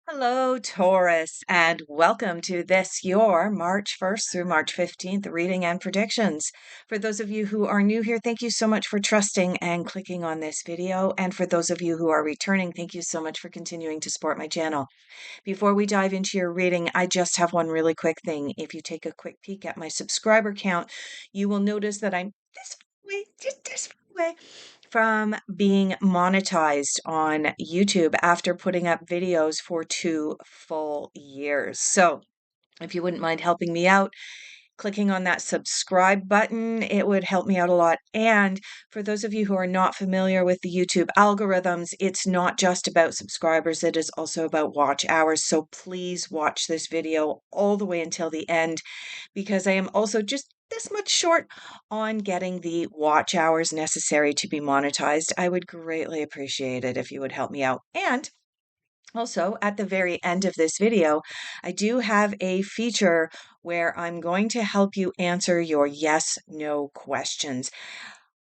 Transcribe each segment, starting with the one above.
Hello, Taurus, and welcome to your March 1st through March 15th reading and predictions. For those of you who are new here, thank you so much for trusting and clicking on this video. And for those of you who are returning, thank you so much for continuing to support my channel. Before we dive into your reading, I just have one really quick thing. If you take a quick peek at my subscriber count, you will notice that I'm this way, just this way from being monetized on YouTube after putting up videos for 2 full years. So if you wouldn't mind helping me out, clicking on that subscribe button, it would help me out a lot. And for those of you who are not familiar with the YouTube algorithms, it's not just about subscribers, it is also about watch hours. So please watch this video all the way until the end, because I am also just this much short on getting the watch hours necessary to be monetized. I would greatly appreciate it if you would help me out. And also, at the very end of this video, I do have a feature where I'm going to help you answer your yes/no questions.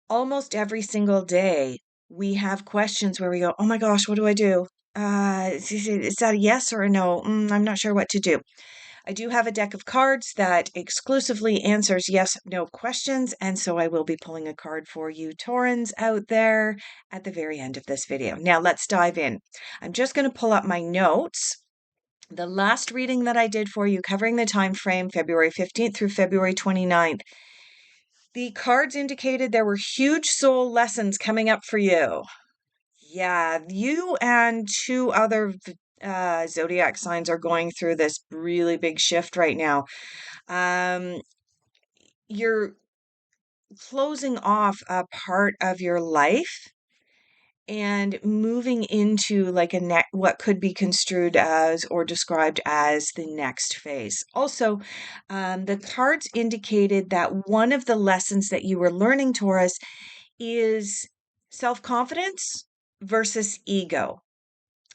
Almost every single day, we have questions where we go, oh my gosh, what do I do? Is that a yes or a no? I'm not sure what to do. I do have a deck of cards that exclusively answers yes/no questions, and so I will be pulling a card for you Taurans out there at the very end of this video. Now let's dive in. I'm just going to pull up my notes. The last reading that I did for you, covering the time frame February 15th through February 29th, the cards indicated there were huge soul lessons coming up for you. Yeah, you and two other zodiac signs are going through this really big shift right now. You're closing off a part of your life and moving into like what could be construed as or described as the next phase. Also, the cards indicated that one of the lessons that you were learning, Taurus, is self-confidence versus ego,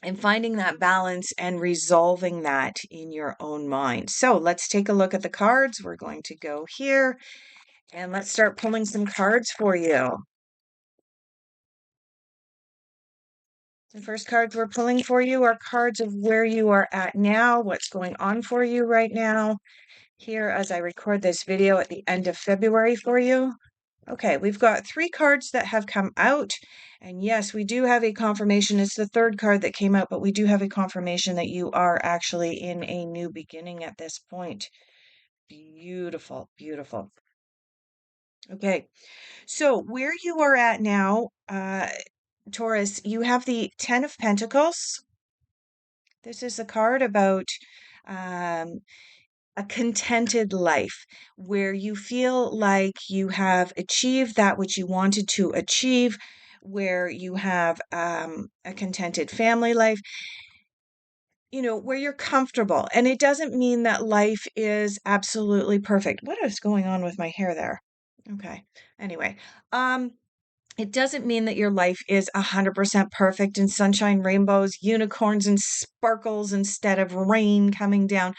and finding that balance and resolving that in your own mind. So let's take a look at the cards. We're going to go here and let's start pulling some cards for you. The first cards we're pulling for you are cards of where you are at now, what's going on for you right now, here as I record this video at the end of February for you. Okay, we've got 3 cards that have come out, and yes, we do have a confirmation. It's the third card that came out, but we do have a confirmation that you are actually in a new beginning at this point. Beautiful, beautiful. Okay, so where you are at now, Taurus, you have the 10 of Pentacles. This is a card about um, a contented life where you feel like you have achieved that which you wanted to achieve, where you have a contented family life, where you're comfortable. And it doesn't mean that life is absolutely perfect. What is going on with my hair there? Okay. Anyway, it doesn't mean that your life is 100% perfect and sunshine, rainbows, unicorns, and sparkles instead of rain coming down.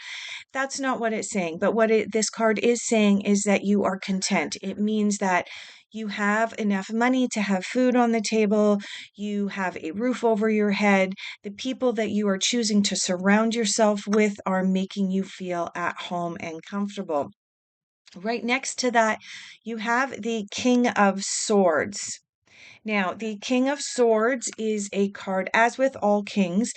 That's not what it's saying. But this card is saying is that you are content. It means that you have enough money to have food on the table. You have a roof over your head. The people that you are choosing to surround yourself with are making you feel at home and comfortable. Right next to that, you have the King of Swords. Now, the King of Swords is a card, as with all kings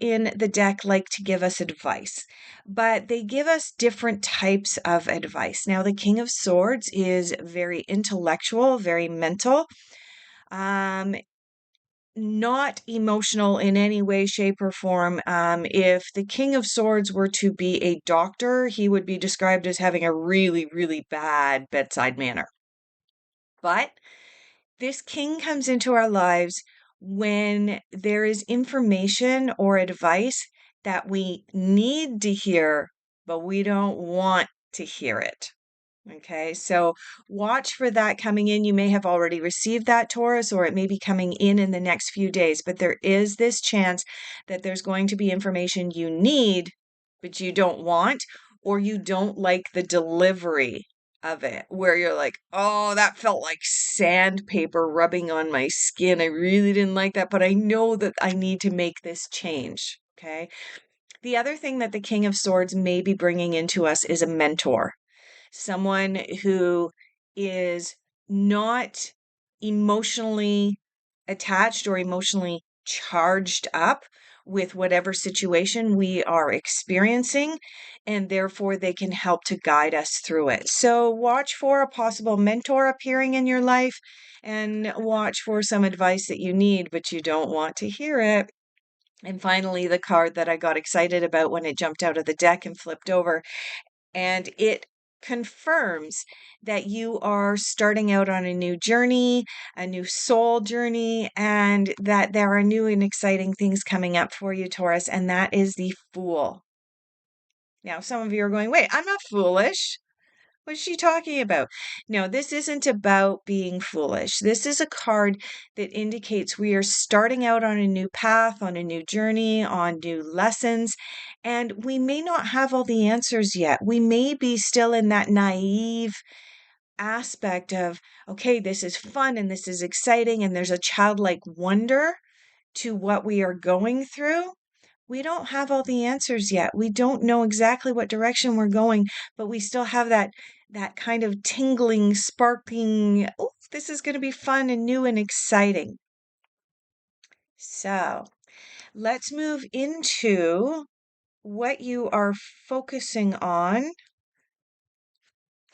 in the deck like to give us advice, but they give us different types of advice. Now, the King of Swords is very intellectual, very mental, not emotional in any way, shape, or form. If the King of Swords were to be a doctor, he would be described as having a really, really bad bedside manner. But this king comes into our lives when there is information or advice that we need to hear, but we don't want to hear it. Okay, so watch for that coming in. You may have already received that, Taurus, or it may be coming in the next few days, but there is this chance that there's going to be information you need, but you don't want, or you don't like the delivery of it, where you're like, oh, that felt like sandpaper rubbing on my skin. I really didn't like that, but I know that I need to make this change. Okay. The other thing that the King of Swords may be bringing into us is a mentor, someone who is not emotionally attached or emotionally charged up with whatever situation we are experiencing, and therefore they can help to guide us through it. So, watch for a possible mentor appearing in your life and watch for some advice that you need, but you don't want to hear it. And finally, the card that I got excited about when it jumped out of the deck and flipped over, and it confirms that you are starting out on a new journey, a new soul journey, and that there are new and exciting things coming up for you, Taurus, and that is the Fool. Now, some of you are going, wait, I'm not foolish. What's she talking about? No, this isn't about being foolish. This is a card that indicates we are starting out on a new path, on a new journey, on new lessons, and we may not have all the answers yet. We may be still in that naive aspect of, okay, this is fun and this is exciting, and there's a childlike wonder to what we are going through. We don't have all the answers yet. We don't know exactly what direction we're going, but we still have that kind of tingling, sparking, oh, this is going to be fun and new and exciting. So, let's move into what you are focusing on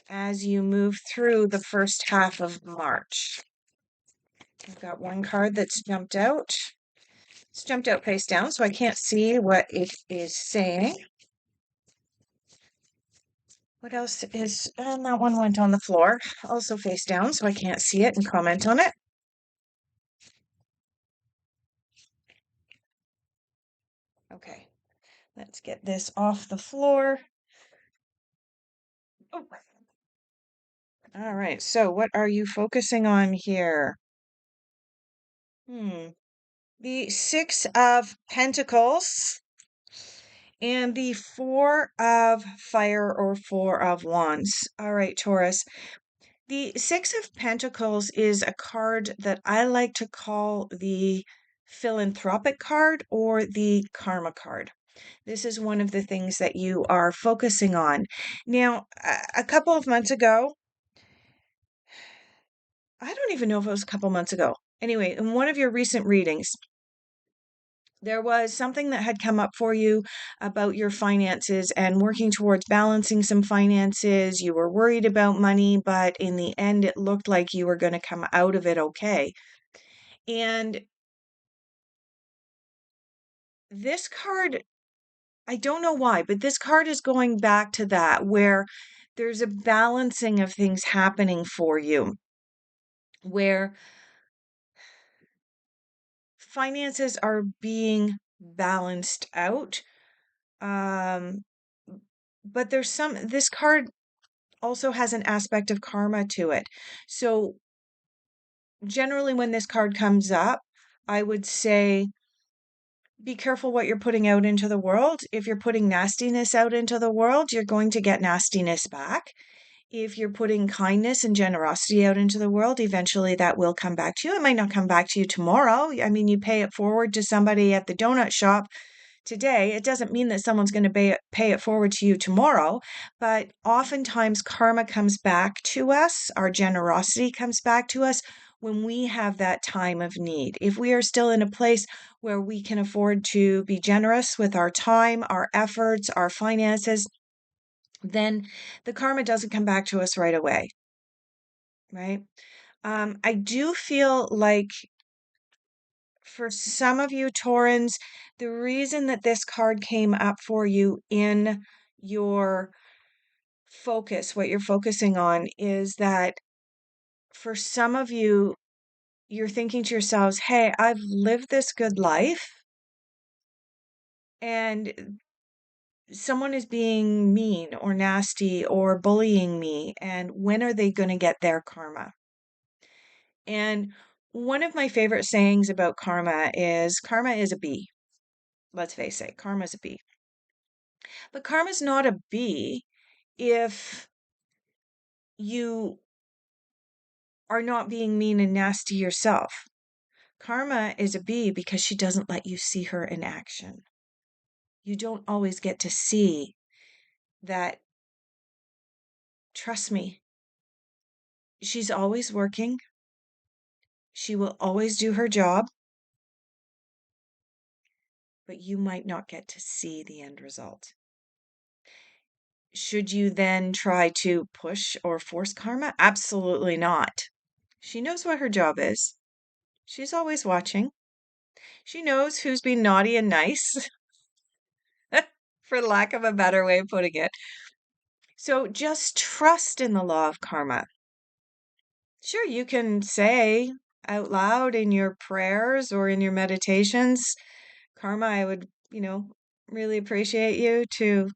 as you move through the first half of March. I've got one card that's jumped out. It's jumped out face down, so I can't see what it is saying. What else is, and that one went on the floor, also face down, so I can't see it and comment on it. Okay, let's get this off the floor. Oh. All right, so what are you focusing on here? The Six of Pentacles and the Four of Fire or Four of Wands. All right, Taurus. The Six of Pentacles is a card that I like to call the philanthropic card or the karma card. This is one of the things that you are focusing on. Now, a couple of months ago, I don't even know if it was a couple months ago. Anyway, in one of your recent readings, there was something that had come up for you about your finances and working towards balancing some finances. You were worried about money, but in the end, it looked like you were going to come out of it okay. And this card, I don't know why, but this card is going back to that where there's a balancing of things happening for you, where finances are being balanced out. Um, but this card also has an aspect of karma to it. So generally when this card comes up, I would say be careful what you're putting out into the world. If you're putting nastiness out into the world, you're going to get nastiness back. If you're putting kindness and generosity out into the world, eventually that will come back to you. It might not come back to you tomorrow. I mean, you pay it forward to somebody at the donut shop today. It doesn't mean that someone's going to pay it forward to you tomorrow, but oftentimes karma comes back to us, our generosity comes back to us when we have that time of need. If we are still in a place where we can afford to be generous with our time, our efforts, our finances, then the karma doesn't come back to us right away, right? I do feel like for some of you Taurans, the reason that this card came up for you in your focus, what you're focusing on, is that for some of you, you're thinking to yourselves, hey, I've lived this good life and someone is being mean or nasty or bullying me. And when are they going to get their karma? And one of my favorite sayings about karma is a bee. Let's face it, karma is a bee. But karma's not a bee if you are not being mean and nasty yourself. Karma is a bee because she doesn't let you see her in action. You don't always get to see that. Trust me, she's always working. She will always do her job, but you might not get to see the end result. Should you then try to push or force karma? Absolutely not. She knows what her job is. She's always watching. She knows who's been naughty and nice, for lack of a better way of putting it. So just trust in the law of karma. Sure, you can say out loud in your prayers or in your meditations, karma, I would, really appreciate you to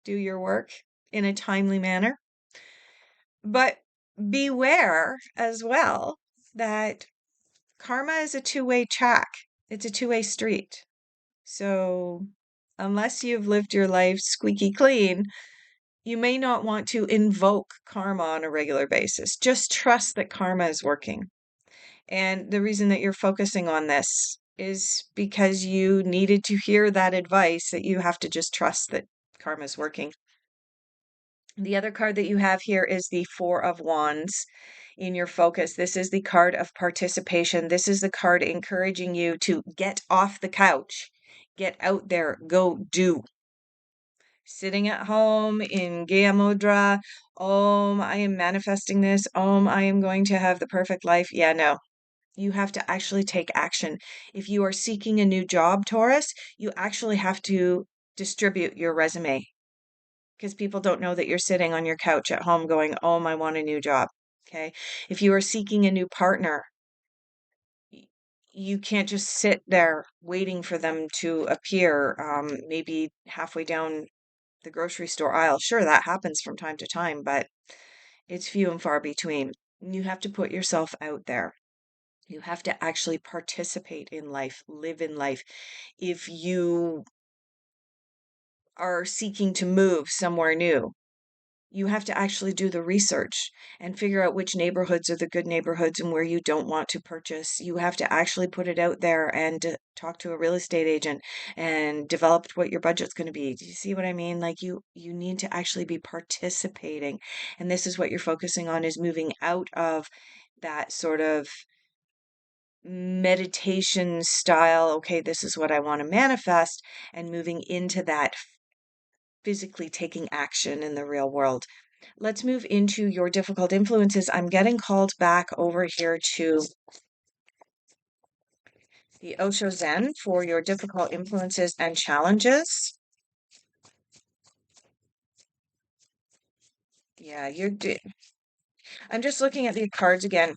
do your work in a timely manner. But beware as well that karma is a two-way track. It's a two-way street. So unless you've lived your life squeaky clean, you may not want to invoke karma on a regular basis. Just trust that karma is working. And the reason that you're focusing on this is because you needed to hear that advice that you have to just trust that karma is working. The other card that you have here is the Four of Wands in your focus. This is the card of participation. This is the card encouraging you to get off the couch, get out there, go do. Sitting at home in Gaya Mudra, I am manifesting this. I am going to have the perfect life. Yeah, no. You have to actually take action. If you are seeking a new job, Taurus, you actually have to distribute your resume because people don't know that you're sitting on your couch at home going, I want a new job. Okay. If you are seeking a new partner, you can't just sit there waiting for them to appear, maybe halfway down the grocery store aisle. Sure, that happens from time to time, but it's few and far between. You have to put yourself out there. You have to actually participate in life, live in life. If you are seeking to move somewhere new, you have to actually do the research and figure out which neighborhoods are the good neighborhoods and where you don't want to purchase. You have to actually put it out there and talk to a real estate agent and develop what your budget's going to be. Do you see what I mean? Like you need to actually be participating. And this is what you're focusing on, is moving out of that sort of meditation style, okay, this is what I want to manifest, and moving into that physically taking action in the real world. Let's move into your difficult influences. I'm getting called back over here to the Osho Zen for your difficult influences and challenges. Yeah, I'm just looking at the cards again.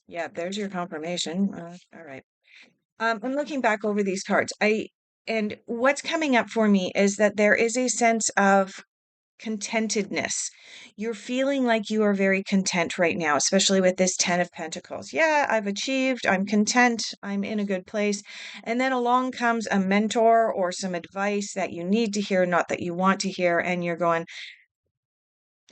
Yeah, there's your confirmation. All right. I'm looking back over these cards. And what's coming up for me is that there is a sense of contentedness. You're feeling like you are very content right now, especially with this 10 of Pentacles. Yeah, I've achieved, I'm content, I'm in a good place. And then along comes a mentor or some advice that you need to hear, not that you want to hear. And you're going,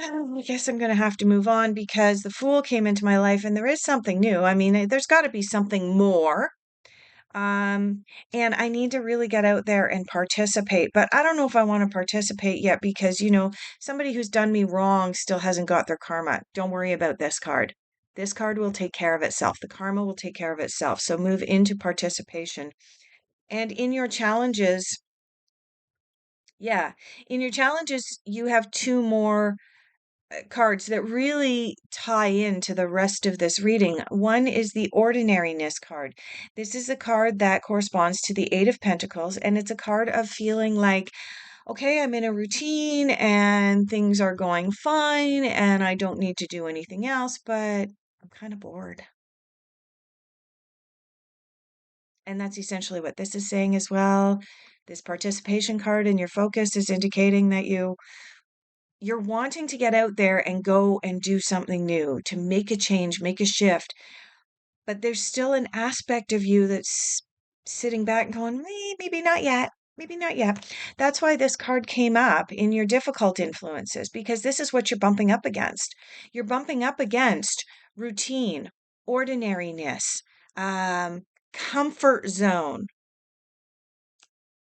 I guess I'm going to have to move on because the Fool came into my life and there is something new. I mean, there's got to be something more. And I need to really get out there and participate, but I don't know if I want to participate yet because, somebody who's done me wrong still hasn't got their karma. Don't worry about this card. This card will take care of itself. The karma will take care of itself. So move into participation. And in your challenges, you have two more cards that really tie into the rest of this reading. One is the Ordinariness card. This is a card that corresponds to the Eight of Pentacles, and it's a card of feeling like, okay, I'm in a routine and things are going fine and I don't need to do anything else, but I'm kind of bored. And that's essentially what this is saying as well. This participation card in your focus is indicating that you're wanting to get out there and go and do something new, to make a change, make a shift. But there's still an aspect of you that's sitting back and going, maybe not yet. Maybe not yet. That's why this card came up in your difficult influences, because this is what you're bumping up against. You're bumping up against routine, ordinariness, comfort zone.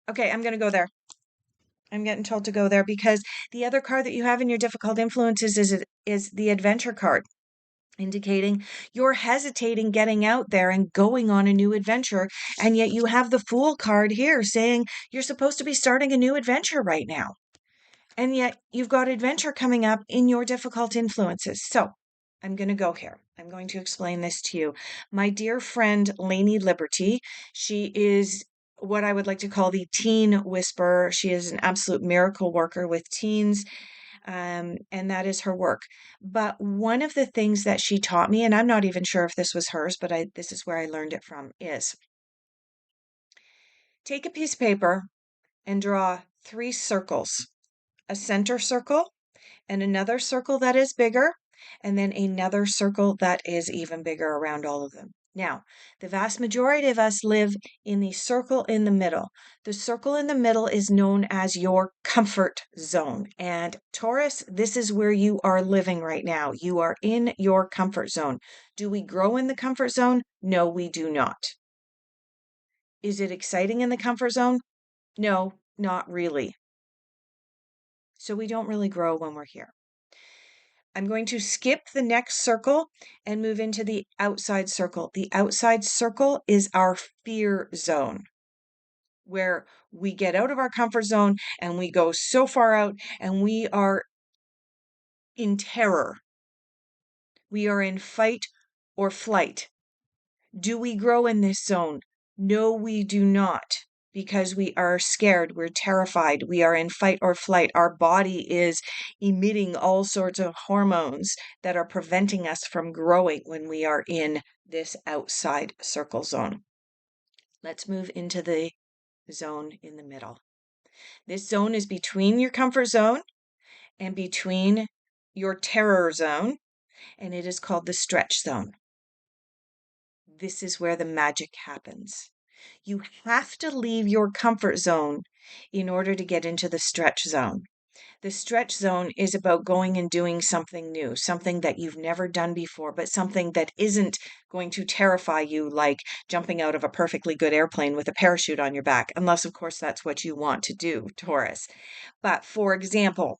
Okay, I'm going to go there. I'm getting told to go there because the other card that you have in your difficult influences is the adventure card, indicating you're hesitating getting out there and going on a new adventure. And yet you have the Fool card here saying you're supposed to be starting a new adventure right now. And yet you've got adventure coming up in your difficult influences. So I'm going to go here. I'm going to explain this to you. My dear friend, Lainey Liberty, she is what I would like to call the teen whisperer. She is an absolute miracle worker with teens, and that is her work. But one of the things that she taught me, and I'm not even sure if this was hers, but this is where I learned it from, is take a piece of paper and draw 3 circles, a center circle, and another circle that is bigger, and then another circle that is even bigger around all of them. Now, the vast majority of us live in the circle in the middle. The circle in the middle is known as your comfort zone. And Taurus, this is where you are living right now. You are in your comfort zone. Do we grow in the comfort zone? No, we do not. Is it exciting in the comfort zone? No, not really. So we don't really grow when we're here. I'm going to skip the next circle and move into the outside circle. The outside circle is our fear zone, where we get out of our comfort zone and we go so far out and we are in terror. We are in fight or flight. Do we grow in this zone? No, we do not, because we are scared, we're terrified, we are in fight or flight. Our body is emitting all sorts of hormones that are preventing us from growing when we are in this outside circle zone. Let's move into the zone in the middle. This zone is between your comfort zone and between your terror zone, and it is called the stretch zone. This is where the magic happens. You have to leave your comfort zone in order to get into the stretch zone. The stretch zone is about going and doing something new, something that you've never done before, but something that isn't going to terrify you, like jumping out of a perfectly good airplane with a parachute on your back, unless, of course, that's what you want to do, Taurus. But for example,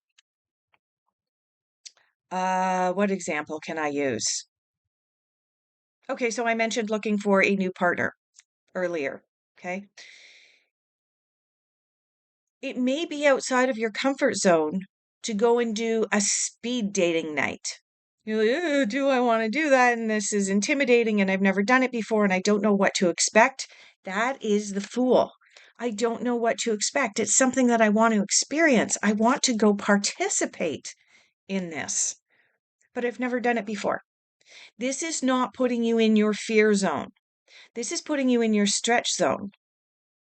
what example can I use? Okay, so I mentioned looking for a new partner earlier. Okay. It may be outside of your comfort zone to go and do a speed dating night. You're like, do I want to do that? And this is intimidating, and I've never done it before, and I don't know what to expect. That is the Fool. I don't know what to expect. It's something that I want to experience. I want to go participate in this, but I've never done it before. This is not putting you in your fear zone. This is putting you in your stretch zone.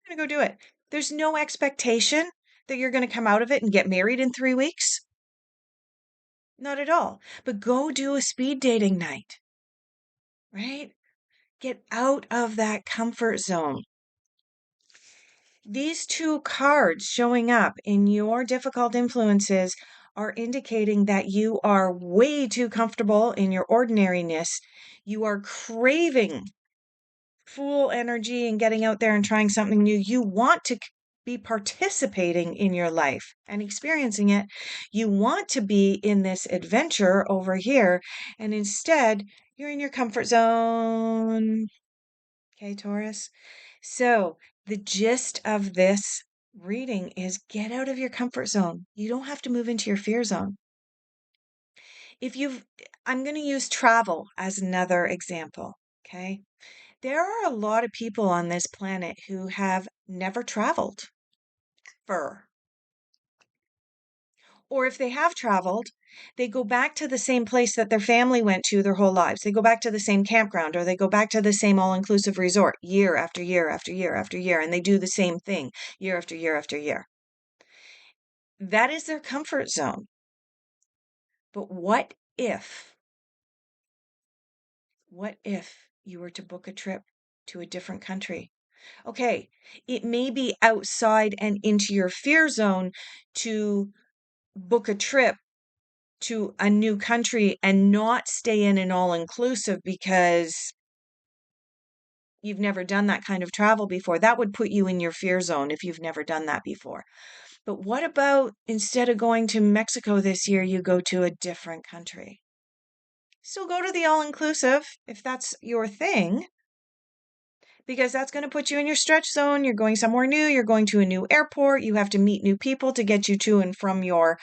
I'm going to go do it. There's no expectation that you're going to come out of it and get married in 3 weeks. Not at all. But go do a speed dating night, right? Get out of that comfort zone. These 2 cards showing up in your difficult influences are indicating that you are way too comfortable in your ordinariness. You are craving Fool energy and getting out there and trying something new. You want to be participating in your life and experiencing it. You want to be in this adventure over here, and instead, you're in your comfort zone. Okay, Taurus? So, the gist of this reading is get out of your comfort zone. You don't have to move into your fear zone. I'm going to use travel as another example. Okay. There are a lot of people on this planet who have never traveled, ever. Or if they have traveled, they go back to the same place that their family went to their whole lives. They go back to the same campground, or they go back to the same all-inclusive resort year after year after year after year, and they do the same thing year after year after year. That is their comfort zone. But what if you were to book a trip to a different country? Okay, it may be outside and into your fear zone to book a trip to a new country and not stay in an all inclusive because You've never done that kind of travel before. That would put you in your fear zone if you've never done that before. But what about instead of going to Mexico this year, you go to a different country? Still go to the all-inclusive if that's your thing, because that's going to put you in your stretch zone. You're going somewhere new. You're going to a new airport. You have to meet new people to get you to and from your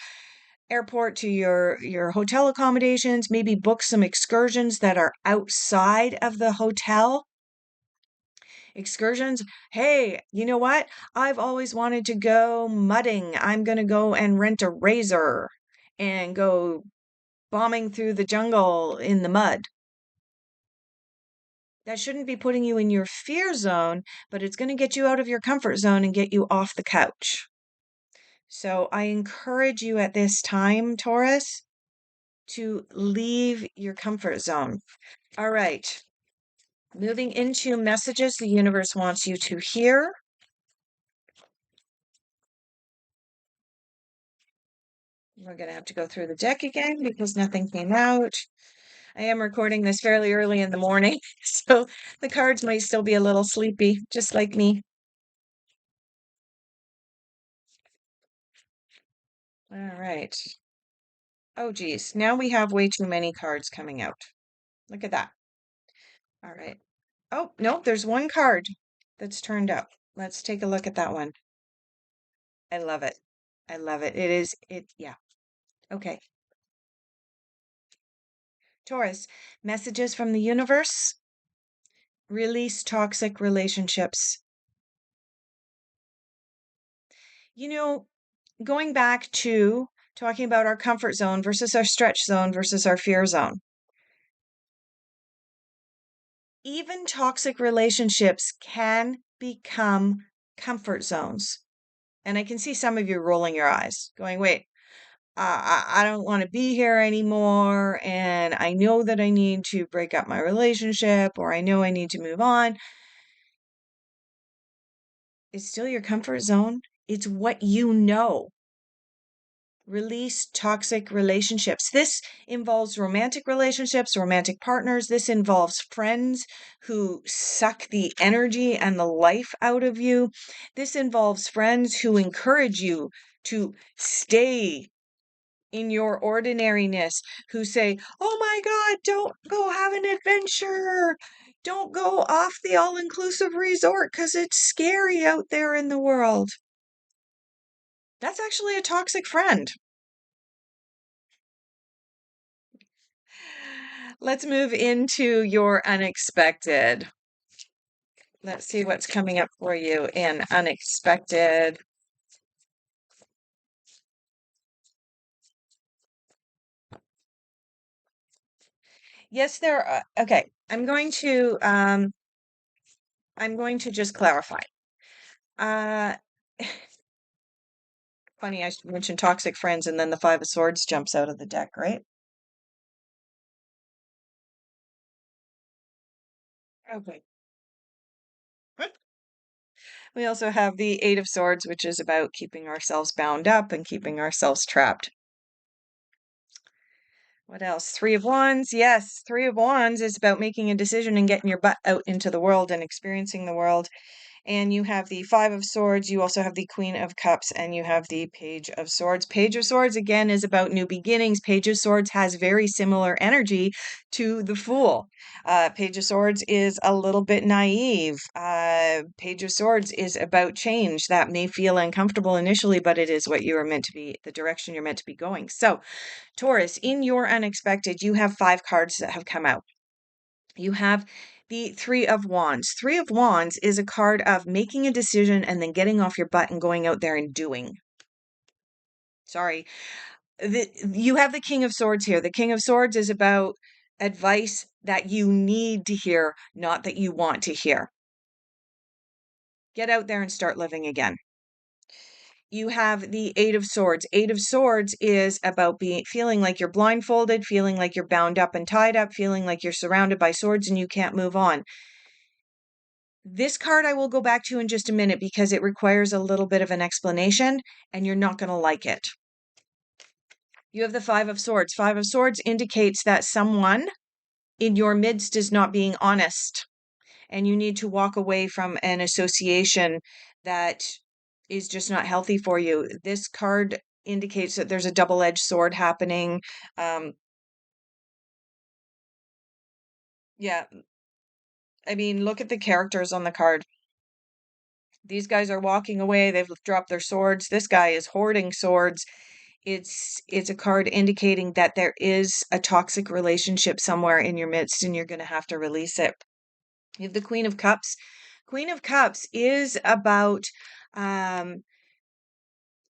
airport to your hotel accommodations. Maybe book some excursions that are outside of the hotel. Excursions. Hey, you know what? I've always wanted to go mudding. I'm going to go and rent a razor and go bombing through the jungle in the mud. That shouldn't be putting you in your fear zone, but it's going to get you out of your comfort zone and get you off the couch. So I encourage you at this time, Taurus, to leave your comfort zone. All right. Moving into messages the universe wants you to hear. We're going to have to go through the deck again because nothing came out. I am recording this fairly early in the morning, so the cards might still be a little sleepy, just like me. All right. Oh, geez. Now we have way too many cards coming out. Look at that. All right. Oh, no, there's one card that's turned up. Let's take a look at that one. I love it. I love it. Yeah. Okay. Taurus, messages from the universe. Release toxic relationships. You know, going back to talking about our comfort zone versus our stretch zone versus our fear zone. Even toxic relationships can become comfort zones. And I can see some of you rolling your eyes, going, wait, I don't want to be here anymore. And I know that I need to break up my relationship, or I know I need to move on. It's still your comfort zone. It's what you know. Release toxic relationships. This involves romantic relationships, romantic partners. This involves friends who suck the energy and the life out of you. This involves friends who encourage you to stay in your ordinariness, who say, oh my God, don't go have an adventure. Don't go off the all-inclusive resort because it's scary out there in the world. That's actually a toxic friend. Let's move into your unexpected. Let's see what's coming up for you in unexpected. Yes, there are. Okay, I'm going to just clarify. Uh Funny, I mentioned toxic friends and then the Five of Swords jumps out of the deck, right? Okay. We also have the Eight of Swords, which is about keeping ourselves bound up and keeping ourselves trapped. What else? Three of Wands. Yes, Three of Wands is about making a decision and getting your butt out into the world and experiencing the world. And you have the Five of Swords, you also have the Queen of Cups, and you have the Page of Swords. Page of Swords, again, is about new beginnings. Page of Swords has very similar energy to the Fool. Page of Swords is a little bit naive. Page of Swords is about change. That may feel uncomfortable initially, but it is what you are meant to be, the direction you're meant to be going. So, Taurus, in your unexpected, you have 5 cards that have come out. You have the Three of Wands. Three of Wands is a card of making a decision and then getting off your butt and going out there and doing. Sorry. You have the King of Swords here. The King of Swords is about advice that you need to hear, not that you want to hear. Get out there and start living again. You have the Eight of Swords. Eight of Swords is about feeling like you're blindfolded, feeling like you're bound up and tied up, feeling like you're surrounded by swords and you can't move on. This card I will go back to in just a minute because it requires a little bit of an explanation and you're not going to like it. You have the Five of Swords. Five of Swords indicates that someone in your midst is not being honest and you need to walk away from an association that is just not healthy for you. This card indicates that there's a double-edged sword happening. Yeah, I mean, look at the characters on the card. These guys are walking away, they've dropped their swords. This guy is hoarding swords. It's a card indicating that there is a toxic relationship somewhere in your midst and you're going to have to release it. You have the Queen of Cups. Queen of Cups is about um,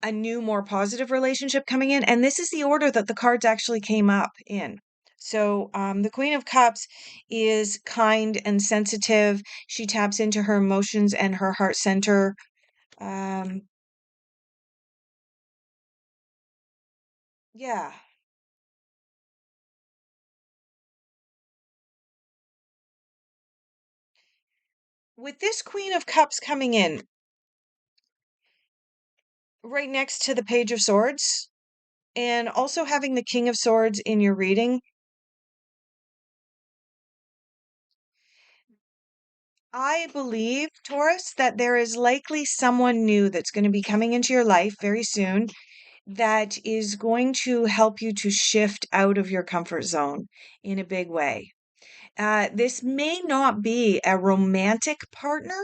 a new, more positive relationship coming in. And this is the order that the cards actually came up in. So the Queen of Cups is kind and sensitive. She taps into her emotions and her heart center. Um, yeah. With this Queen of Cups coming in right next to the Page of Swords, and also having the King of Swords in your reading, I believe, Taurus, that there is likely someone new that's going to be coming into your life very soon that is going to help you to shift out of your comfort zone in a big way. This may not be a romantic partner,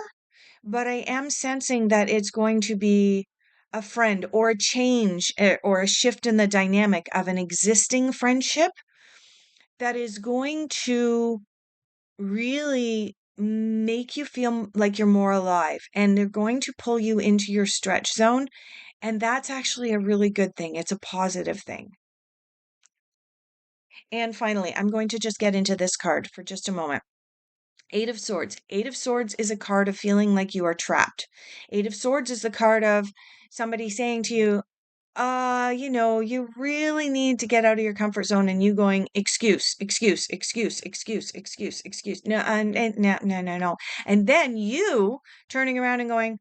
but I am sensing that it's going to be a friend or a change or a shift in the dynamic of an existing friendship that is going to really make you feel like you're more alive, and they're going to pull you into your stretch zone. And that's actually a really good thing. It's a positive thing. And finally, I'm going to just get into this card for just a moment. Eight of Swords. Eight of Swords is a card of feeling like you are trapped. Eight of Swords is the card of somebody saying to you, you really need to get out of your comfort zone, and you going, excuse, excuse, excuse, excuse, excuse, excuse. No, and no, no, no, no. And then you turning around and going,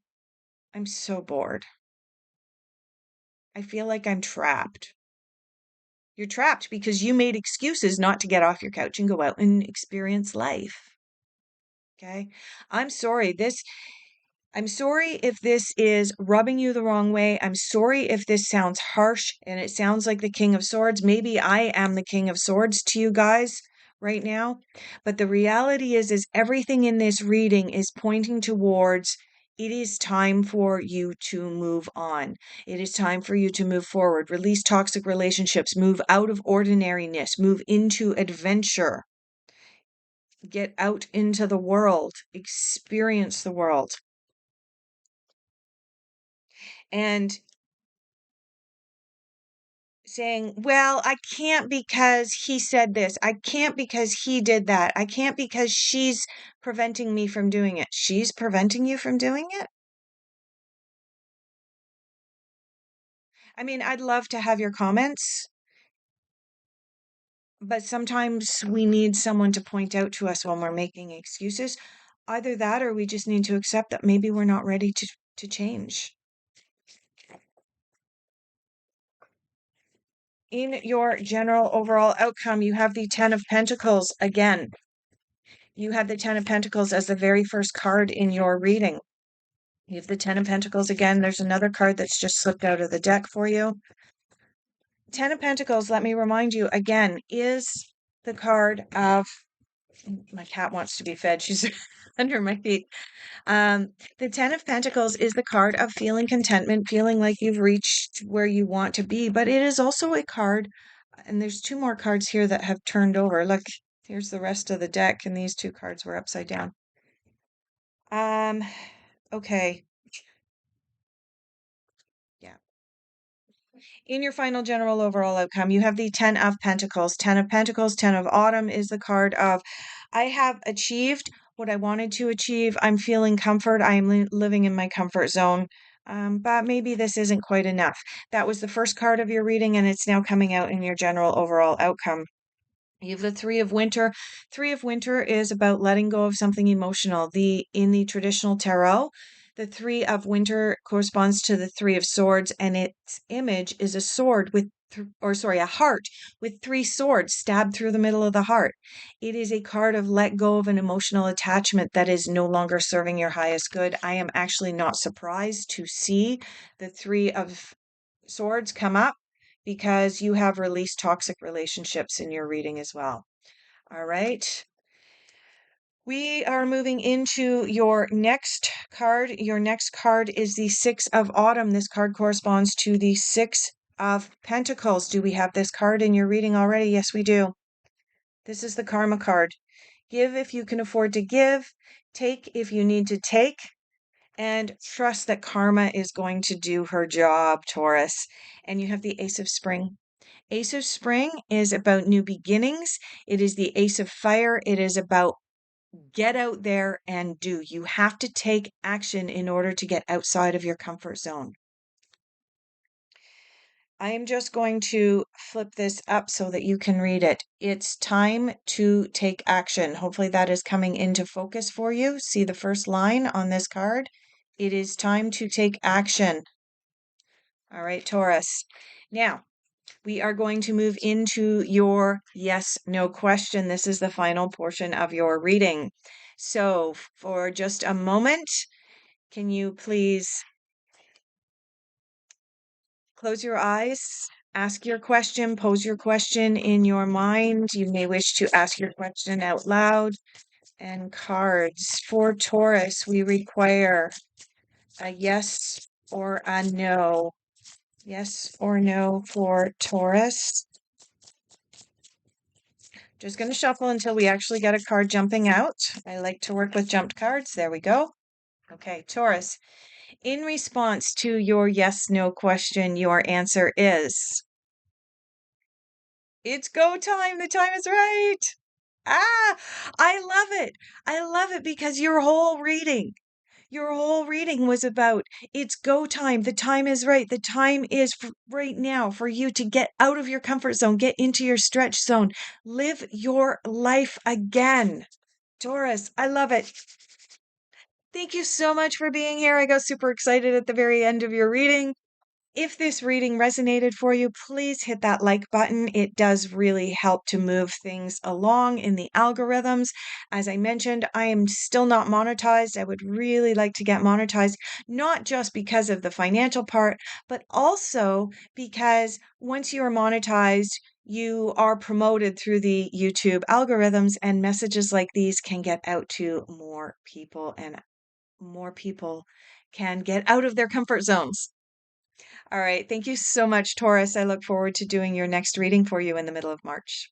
I'm so bored. I feel like I'm trapped. You're trapped because you made excuses not to get off your couch and go out and experience life. Okay. I'm sorry. I'm sorry if this is rubbing you the wrong way. I'm sorry if this sounds harsh and it sounds like the King of Swords. Maybe I am the King of Swords to you guys right now. But the reality is everything in this reading is pointing towards it is time for you to move on. It is time for you to move forward, release toxic relationships, move out of ordinariness, move into adventure, get out into the world, experience the world. And saying, well, I can't because he said this. I can't because he did that. I can't because she's preventing me from doing it. She's preventing you from doing it? I mean, I'd love to have your comments, but sometimes we need someone to point out to us when we're making excuses. Either that or we just need to accept that maybe we're not ready to change. In your general overall outcome, you have the Ten of Pentacles again. You have the Ten of Pentacles as the very first card in your reading. You have the Ten of Pentacles again. There's another card that's just slipped out of the deck for you. Ten of Pentacles, let me remind you again, is the card of my cat wants to be fed. She's under my feet. The Ten of Pentacles is the card of feeling contentment, feeling like you've reached where you want to be. But it is also a card, and there's two more cards here that have turned over. Look, here's the rest of the deck, and these two cards were upside down. Okay. Yeah. In your final general overall outcome, you have the Ten of Pentacles. Ten of Pentacles, Ten of Autumn is the card of I have achieved what I wanted to achieve. I'm feeling comfort. I am living in my comfort zone. But maybe this isn't quite enough. That was the first card of your reading, and it's now coming out in your general overall outcome. You have the Three of Winter. Three of Winter is about letting go of something emotional. In the traditional tarot, the Three of Winter corresponds to the Three of Swords, and its image is a sword with a heart with three swords stabbed through the middle of the heart. It is a card of let go of an emotional attachment that is no longer serving your highest good. I am actually not surprised to see the three of swords come up because you have released toxic relationships in your reading as well. All right. We are moving into your next card. Your next card is the Six of Autumn. This card corresponds to the Six of Pentacles. Do we have this card in your reading already? Yes, we do. This is the Karma card. Give if you can afford to give, take if you need to take, and trust that karma is going to do her job, Taurus. And you have the Ace of Spring. Ace of Spring is about new beginnings. It is the Ace of Fire. It is about get out there and do. You have to take action in order to get outside of your comfort zone. I am just going to flip this up so that you can read it. It's time to take action. Hopefully that is coming into focus for you. See the first line on this card? It is time to take action. All right, Taurus. Now, we are going to move into your yes, no question. This is the final portion of your reading. So, for just a moment, can you please close your eyes, ask your question, pose your question in your mind. You may wish to ask your question out loud. And cards for Taurus, we require a yes or a no. Yes or no for Taurus. Just going to shuffle until we actually get a card jumping out. I like to work with jumped cards. There we go. Okay, Taurus. In response to your yes, no question, your answer is it's go time. The time is right. Ah, I love it. I love it because your whole reading was about it's go time. The time is right. The time is right now for you to get out of your comfort zone, get into your stretch zone, live your life again. Taurus, I love it. Thank you so much for being here. I got super excited at the very end of your reading. If this reading resonated for you, please hit that like button. It does really help to move things along in the algorithms. As I mentioned, I am still not monetized. I would really like to get monetized, not just because of the financial part, but also because once you are monetized, you are promoted through the YouTube algorithms, and messages like these can get out to more people, and more people can get out of their comfort zones. All right. Thank you so much, Taurus. I look forward to doing your next reading for you in the middle of March.